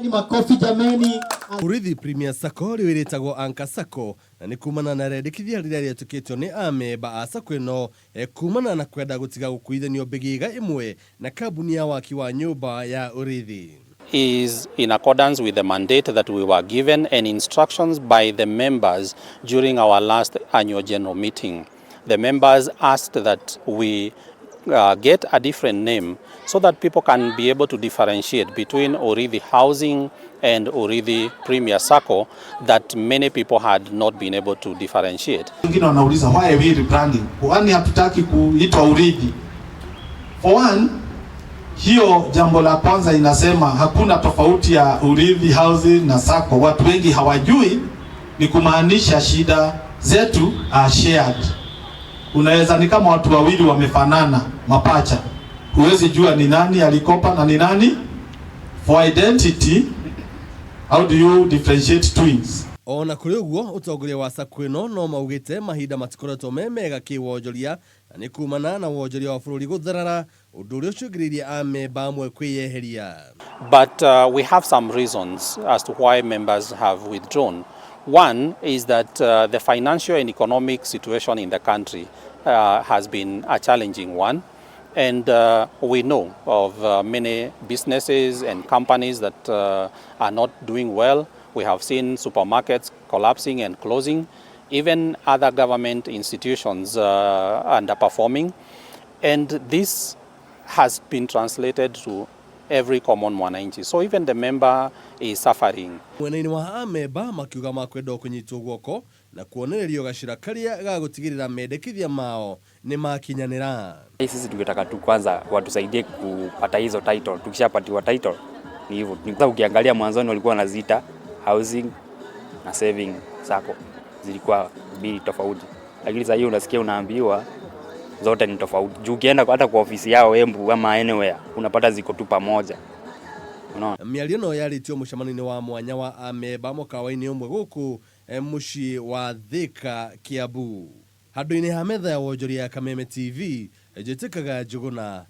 Makofi jameni. Urithi Premier Sacco riwiritagwo Anchor Sacco na ni kumana na rendekithia riria riatukitwo ni amemba a Sacco ino kumana na kwenda gutiga gukuithanio bigiga imwe na kambuni ya waki wa nyumba ya Urithi. Is in accordance with the mandate that we were given and instructions by the members during our last annual general meeting. The members asked that we get a different name so that people can be able to differentiate between Urithi Housing and Urithi Premier Sacco that many people had not been able to differentiate. Wengine wanauliza why are we rebranding? Kwani hatutaki kuitwa Urithi? For one, hiyo jambo la kwanza inasema hakuna tofauti ya Urithi Housing na Sacco. Watu wengi hawajui ni kumaanisha shida zetu are shared. Unaweza ni kama watu wawili wamefanana mapacha. Huwezi jua ni nani alikopa na ni nani. For identity, how do you differentiate twins? Ona kuri uguo utongoria wa Sacco ino no maugite mahinda matikoretwo memega kiwonjoria na ni kumana na wonjoria wa bururi gutharara undu uria ucungiririe amemba amwe kwiyeheria. But we have some reasons as to why members have withdrawn. One is that the financial and economic situation in the country has been a challenging one, and we know of many businesses and companies that are not doing well. We have seen supermarkets collapsing and closing, even other government institutions underperforming, and this has been translated to every common mwananchi. So even the member is suffering. Mwenaini wa amemba makiuga makwenda kunyitwo guoko na kuonererio gacira karia ga gutigirira mendekithia mao ni makinyanira. Sisi tungetaka tu kwanza watusaidie kupata hizo title. Tukishapatiwa title ni hivyo. Nikitaka ukiangalia mwanzoni walikuwa wanazita housing na saving sacco. Zilikuwa mbili tofauti. Lakini sasa hiyo unasikia unaambiwa zote ni tofauti. Juu ukienda hata kwa ofisi yao Embu ama anywhere unapata ziko tu pamoja. Unaona? Miario no yaritio mucemanini wa mwanya wa amemba mukawa-ini umwe guku muci wa Thika Kiambu. Handu-ini ha metha ya wonjoria ya Kameme TV, njitikaga Njuguna.